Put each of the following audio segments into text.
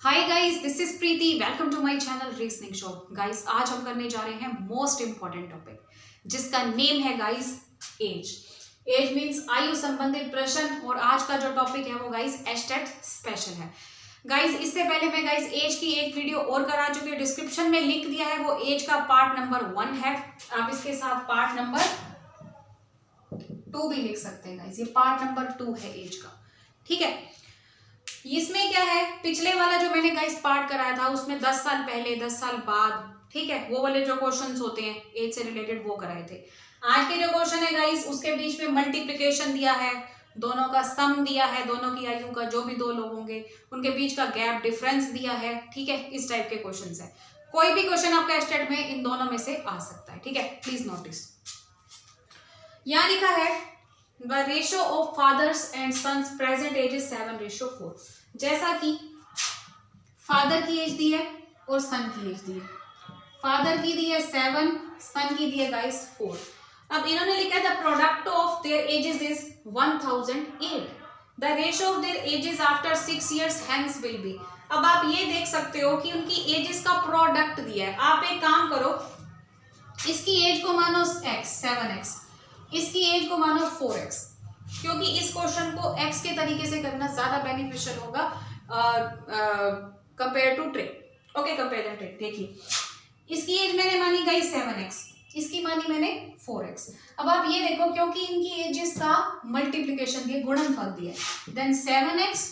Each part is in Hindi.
Hi guys, this is Preeti. Welcome to my channel reasoning show. Guys, आज हम करने जा रहे हैं मोस्ट इंपॉर्टेंट टॉपिक जिसका नेम है गाइस एज। एज मींस आयु संबंधित प्रश्न। और आज का जो टॉपिक है वो गाइस एस्टेट स्पेशल है। गाइस, इससे पहले मैं गाइस एज की एक वीडियो और करा चुकी हूँ, डिस्क्रिप्शन में लिंक दिया है, वो एज का पार्ट नंबर 1 है। आप इसके साथ पार्ट नंबर 2 भी लिख सकते हैं गाइस। ये पार्ट नंबर 2 है एज का, ठीक है। इसमें क्या है, पिछले वाला जो मैंने गाइस पार्ट कराया था उसमें 10 साल पहले 10 साल बाद, ठीक है, वो वाले जो क्वेश्चंस होते हैं एज से रिलेटेड वो कराए थे। आज के जो क्वेश्चन है गाइस उसके बीच में मल्टीप्लिकेशन दिया है, दोनों का सम दिया है, दोनों की आयु का, जो भी दो लोग होंगे उनके बीच का गैप डिफरेंस दिया है, ठीक है। इस टाइप के क्वेश्चन है। कोई भी क्वेश्चन आपका स्टेट में इन दोनों में से आ सकता है, ठीक है। प्लीज नोटिस, यहाँ लिखा है The ratio of fathers and sons present age is 7:4। जैसा कि फादर की एज दी है और सन की एज दी है। फादर की दी है 7, सन की दी है गाइस 4। अब इन्होंने लिखा है the product of their edges is 1008। The ratio of their edges after 6 years hence will be। अब आप ये देख सकते हो कि उनकी एजेस का प्रोडक्ट दिया है। आप एक काम करो, इसकी एज को मानो x 7x, इसकी एज को मानो 4x, क्योंकि इस क्वेश्चन को x के तरीके से करना ज्यादा बेनिफिशियल होगा compare to trick. Okay, compare trick. देखिए, इसकी एज मैंने मानी गाइस 7x, इसकी मानी मैंने 4x। अब आप ये देखो, क्योंकि इनकी एजेस का मल्टीप्लिकेशन दिया, गुणनफल दिया है, then 7x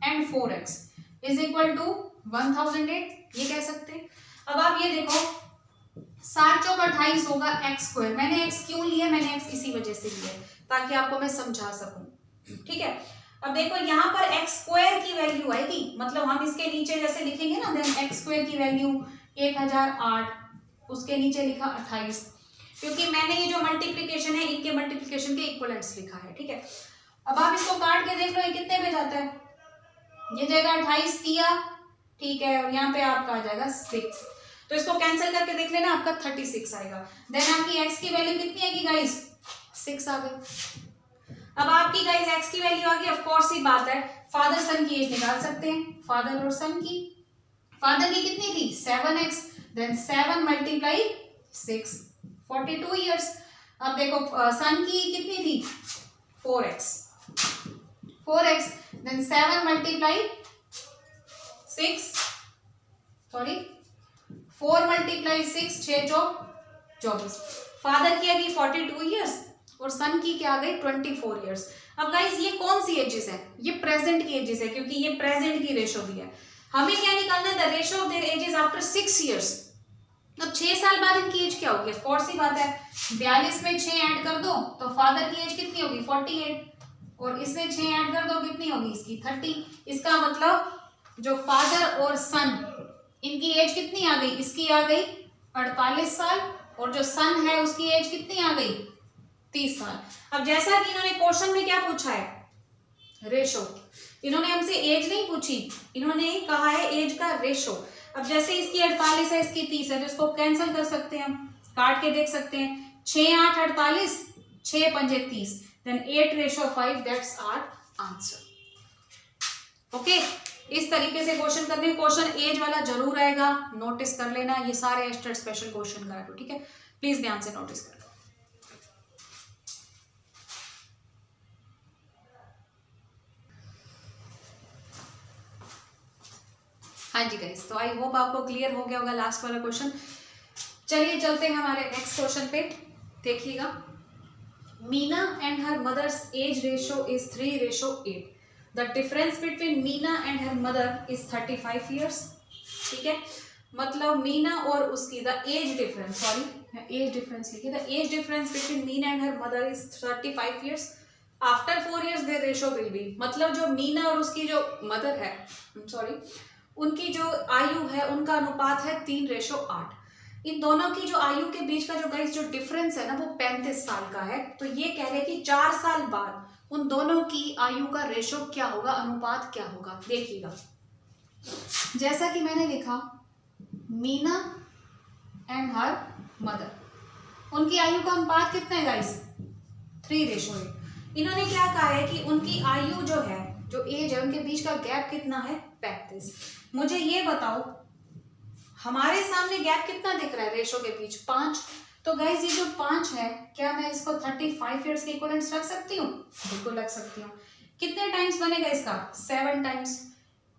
and 4x is equal to 1008, ये कह सकते हैं। अब आप ये देखो, 7 चौक 28 होगा x²। मैंने x क्यों लिया, मैंने x इसी वजह से लिया ताकि आपको मैं समझा सकूं, ठीक है। अब देखो, यहाँ पर x² की वैल्यू आएगी, मतलब हम इसके नीचे जैसे लिखेंगे ना, देन x² की वैल्यू 1008, उसके नीचे लिखा 28, क्योंकि मैंने ये जो मल्टीप्लिकेशन है इनके मल्टीप्लिकेशन के इक्वलेंट्स लिखा है, ठीक है। अब आप इसको काट के देख लो, ये कितने में जाता है। ये जाएगा 28 किया, ठीक है, और यहाँ पे आपका आ जाएगा 6, तो इसको कैंसिल करके देख लेना, आपका 36 आएगा। देन आपकी x की वैल्यू कितनी आएगी गाइस, 6 आ गई। अब आपकी गाइस x की वैल्यू आ गई, ऑफ कोर्स ही बात है, फादर सन की एज निकाल सकते हैं, फादर और सन की। फादर की कितनी थी 7x, देन 7 मल्टीप्लाई 6, 42 ईयर्स। अब देखो, सन की कितनी थी 4x, then 7 multiply 6, sorry 4 multiply 6, 6 चौक 24। फादर की आ गई 42 ईयर्स और सन की क्या आ गई 24 ईयर्स। अब गाइस, ये कौन सी एजेस है, ये प्रेजेंट की एजेस है, क्योंकि ये प्रेजेंट की रेशो दी है। हमें क्या निकालना है, the ratio of their edges after 6 years। अब 6 साल बाद इनकी एज क्या होगी, ऑफ कोर्स ही बात है, 42 में 6 ऐड कर दो तो फादर की एज कितनी होगी 48, और इसमें 6 ऐड कर दो कितनी होगी इसकी 30। इसका मतलब जो फादर और सन, इनकी एज कितनी आ गई, इसकी आ गई 48 साल, और जो सन है उसकी एज कितनी आ गई 30 साल। अब जैसा कि इन्होंने क्वेश्चन में क्या पूछा है, रेशो, इन्होंने हमसे एज नहीं पूछी, इन्होंने कहा है एज का रेशो। अब जैसे इसकी 48 है, इसकी 30 है, तो इसको कैंसिल कर सकते हैं, हम काट के देख सकते हैं। 6 8 48, 6 पंजे 30, then 8:5, that's our answer. Okay, इस तरीके से क्वेश्चन करने, क्वेश्चन एज वाला जरूर आएगा, नोटिस कर लेना। ये सारे एस्टेट स्पेशल क्वेश्चन करा दो, ठीक है, प्लीज ध्यान से नोटिस कर लो। हाँ जी गाइस, तो आई होप आपको क्लियर हो गया होगा लास्ट वाला क्वेश्चन। चलिए चलते हैं हमारे नेक्स्ट क्वेश्चन पे। देखिएगा, Meena and her mother's age ratio is 3:8। The difference between Meena and her mother is 35 years, ठीक है। मतलब मीना और उसकी, the age difference, sorry age difference लिखिए, the age difference between Meena and her mother is 35 years। After 4 years their ratio will be. मतलब जो मीना और उसकी जो मदर है, सॉरी, उनकी जो आयु है उनका अनुपात है 3:8। इन दोनों की जो आयु के बीच का जो गाइस जो डिफरेंस है ना, वो 35 साल का है। तो ये कह रहे हैं कि 4 साल बाद उन दोनों की आयु का रेशो क्या होगा, अनुपात क्या होगा। देखिएगा, जैसा कि मैंने लिखा, मीना एंड हर मदर, उनकी आयु का अनुपात कितना है गाइस 3:8। इन्होंने क्या कहा है कि उनकी आयु जो है जो एज है उनके बीच का गैप कितना है 35। मुझे ये बताओ हमारे सामने गैप कितना दिख रहा है रेशो के बीच 5। तो गाइज ये जो 5 है क्या मैं इसको 35 ईयर्स के इक्विवेलेंट रख सकती हूँ? बिल्कुल रख सकती हूँ। कितने टाइम्स बनेगा इसका 7 टाइम्स।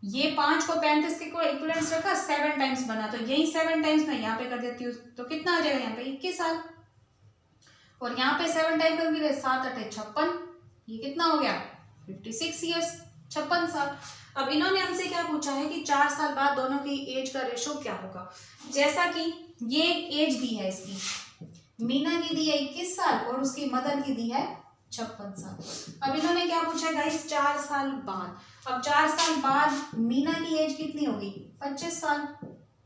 ये 5 को 35 के इक्विवेलेंट रखा 7 टाइम्स बना, तो यही 7 टाइम्स मैं यहाँ पे कर देती हूँ तो कितना आ जाएगा यहाँ पे 21 साल। और यहाँ पे 7 टाइम करूंगी 7 8 56, ये कितना हो गया 56 ईयर्स 56 साल। अब इन्होंने हमसे क्या पूछा है कि 4 साल बाद दोनों की एज का रेशो क्या होगा। जैसा कि ये एज दी है इसकी, मीना की दी है 21 साल और उसकी मदर की दी है 56 साल। अब इन्होंने क्या पूछा है गाइस 4 साल बाद। अब 4 साल बाद मीना की एज कितनी होगी 25 साल,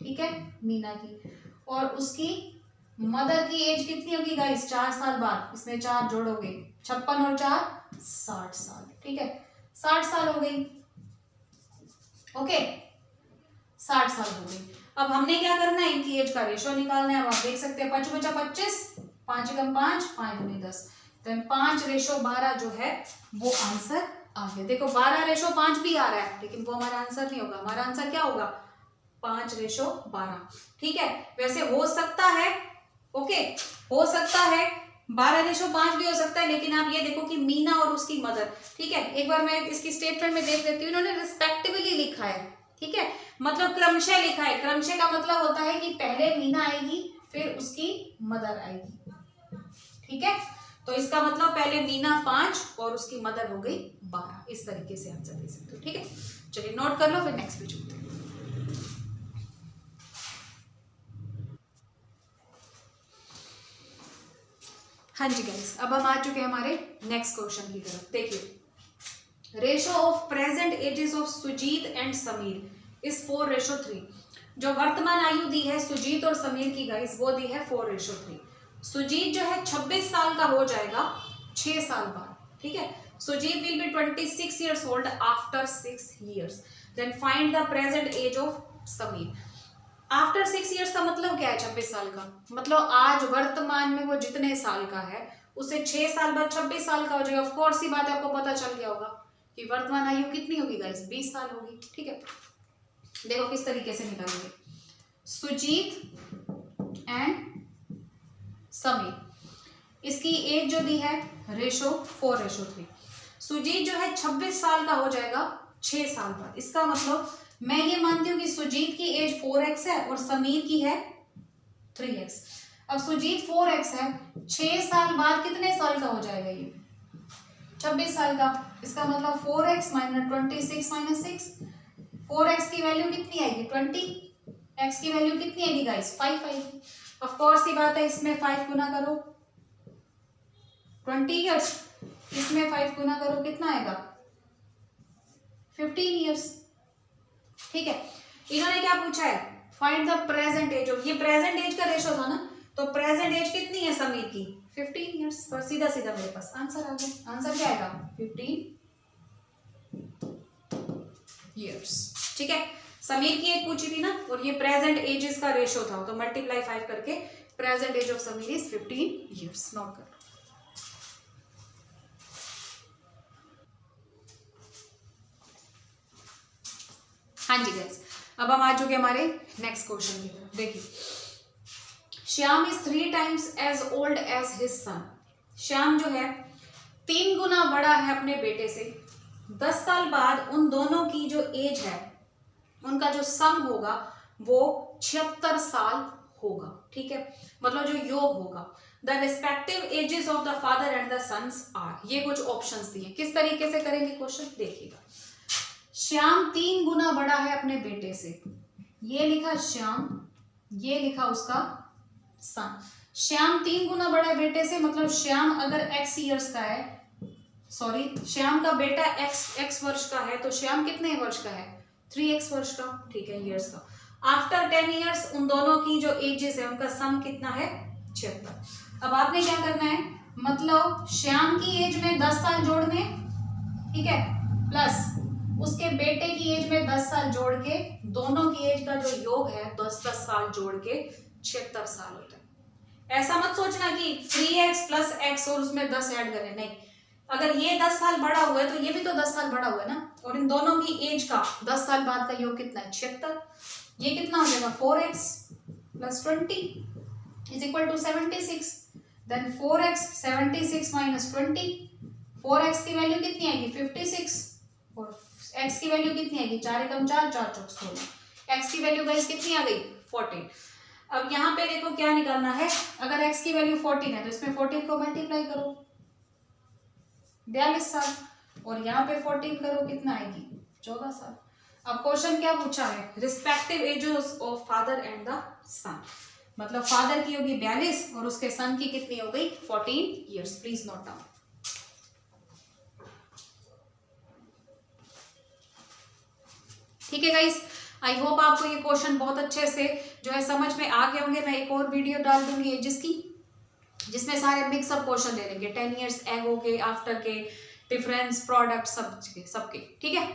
ठीक है मीना की, और उसकी मदर की एज कितनी होगी गाइस 4 साल बाद, इसमें 4 जोड़ोगे 56 और 4 60 साल, ठीक है 60 साल हो गई। ओके 60 साल हो गई। अब हमने क्या करना है इनकी एज का रेशो निकालना है। अब आप देख सकते हैं 5 बचा 25, 5 एकम 5, 5 दूनी 10, तो 5:12 जो है वो आंसर आ गया। देखो 12:5 भी आ रहा है लेकिन वो हमारा आंसर नहीं होगा। हमारा आंसर क्या होगा 5:12, ठीक है। वैसे हो सकता है, ओके हो सकता है 12:5 भी हो सकता है, लेकिन आप ये देखो कि मीना और उसकी मदर, ठीक है एक बार मैं इसकी स्टेटमेंट में देख लेती हूँ। इन्होंने रिस्पेक्टिवली लिखा है, ठीक है मतलब क्रमशः लिखा है। क्रमशः का मतलब होता है कि पहले मीना आएगी फिर उसकी मदर आएगी, ठीक है। तो इसका मतलब पहले मीना 5 और उसकी मदर हो गई 12। इस तरीके से आंसर दे सकते हो, ठीक है। चलिए नोट कर लो फिर नेक्स्ट पे चलते हैं। हाँ जी गाइस, अब हम आ चुके हैं हमारे नेक्स्ट क्वेश्चन की तरफ। देखिए ratio of present ages of Sujit and Sameer is 4:3। जो वर्तमान आयु दी है सुजीत और समीर की गाइस वो दी है 4:3। सुजीत जो है 26 साल का हो जाएगा 6 साल बाद, ठीक है। Sujit will be 26 years old after 6 years। Then find the present age of Sameer. After 6 years का मतलब क्या है 26 साल का, मतलब आज वर्तमान में वो जितने साल का है उसे 6 साल बाद 26 साल का हो जाएगा। ऑफ कोर्स ही बात है, आपको पता चल गया होगा कि वर्तमान आयु कितनी होगी गाइस 20 साल होगी, ठीक है। देखो किस तरीके से निकालेंगे। सुजीत एंड समीर, इसकी एज जो दी है रेशो 4:3। सुजीत जो है 26 साल का हो जाएगा 6 साल बाद। इसका मतलब मैं ये मानती हूँ कि सुजीत की एज 4x है और समीर की है 3x। अब सुजीत 4x है, 6 साल बाद कितने साल का हो जाएगा ये 26 साल का। इसका मतलब 4x - 26 - 6, 4x की वैल्यू कितनी आएगी 20, x की वैल्यू कितनी आएगी गाइस 5 आएगी। ऑफ कोर्स ही बात है, इसमें 5 गुना करो 20 years, इसमें 5 गुना करो कितना आएगा 15 years, ठीक है। इन्होंने क्या पूछा है find the present age of, ये प्रेजेंट एज का रेशो था ना, तो प्रेजेंट एज कितनी है समीर की 15 years। पर सीधा सीधा मेरे पास आंसर आ गया। आंसर क्या आएगा 15 years, ठीक है। समीर की एज पूछी थी ना और ये प्रेजेंट एजेस का रेशो था, तो मल्टीप्लाई 5 करके present age of Sameer is 15 years। Note कर। हाँ जी गाइस, अब हम आ चुके हमारे नेक्स्ट क्वेश्चन की तरफ। देखिए Shyam is 3 times age old age his son. Shyam जो है 3 गुना बड़ा है अपने बेटे से। 10 साल बाद उन दोनों की जो एज है उनका जो सम होगा वो 76 साल होगा, ठीक है। मतलब जो योग होगा। The respective ages of the father and the sons are. ये कुछ ऑप्शंस दिए, किस तरीके से करेंगे क्वेश्चन देखिएगा। श्याम 3 गुना बड़ा है अपने बेटे से, ये लिखा श्याम, ये लिखा उसका सन। श्याम 3 गुना बड़ा है बेटे से, मतलब श्याम अगर x years का है, सॉरी श्याम का बेटा x वर्ष का है, तो श्याम कितने वर्ष का है 3x वर्ष का, ठीक है ईयर्स का। आफ्टर 10 years उन दोनों की जो एजेस है उनका सम कितना है 76। अब आपने क्या करना है, मतलब श्याम की एज में 10 साल जोड़ने, ठीक है, प्लस उसके बेटे की एज में 10 साल जोड़ के दोनों की एज का जो योग है 10-10 साल जोड़ के 76 साल होता है। ऐसा मत सोचना कि 3x + x और उसमें 10 ऐड करें, नहीं, अगर ये 10 साल बड़ा हुआ है तो ये भी तो 10 साल बड़ा हुआ है ना, और इन दोनों की एज का 10 साल बाद का योग कितना है 76। ये कितना हो जाएगा 4x + 20 = 76। देन 4x 76 - 20, 4x की वैल्यू कितनी आएगी 56 और x की वैल्यू कितनी आएगी 4 × 4 = 4 × 16। x की वैल्यू गाइस कितनी आ गई 14। अब यहाँ पे देखो क्या निकालना है, अगर x की वैल्यू 14 है तो इसमें 14 को मल्टीप्लाई करो 42 साल, और यहाँ पे 14 करो कितना आएगी 14 साल। अब क्वेश्चन क्या पूछा है, respective ages of father and the son, मतलब फादर की होगी 42 और उसके सन की कितनी हो गई 14 इयर्स। Please note down. ठीक है गाइस, आई होप आपको ये क्वेश्चन बहुत अच्छे से जो है समझ में आ गए होंगे। मैं एक और वीडियो डाल दूंगी एजेस की, जिसमें सारे मिक्सअप क्वेश्चन ले लेंगे, 10 इयर्स एगो के, आफ्टर के, डिफरेंस, प्रोडक्ट, सबके। ठीक है,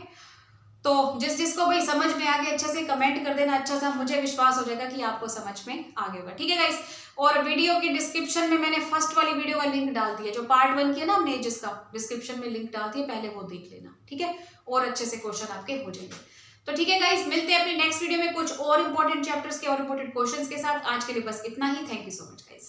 तो जिसको भाई समझ में आ गया अच्छे से कमेंट कर देना, अच्छा सा मुझे विश्वास हो जाएगा कि आपको समझ में आ गया होगा। ठीक है गाइस, और वीडियो की डिस्क्रिप्शन में मैंने फर्स्ट वाली वीडियो का लिंक डाल दिया, जो पार्ट 1 की है ना हमने, जिसका डिस्क्रिप्शन में लिंक डाल दिया, पहले वो देख लेना। ठीक है, और अच्छे से क्वेश्चन आपके हो जाएंगे। तो ठीक है गाइस, मिलते हैं अपनी नेक्स्ट वीडियो में कुछ और इंपॉर्टेंट चैप्टर्स के और इंपॉर्टेंट क्वेश्चंस के साथ। आज के लिए बस इतना ही। Thank you so much guys.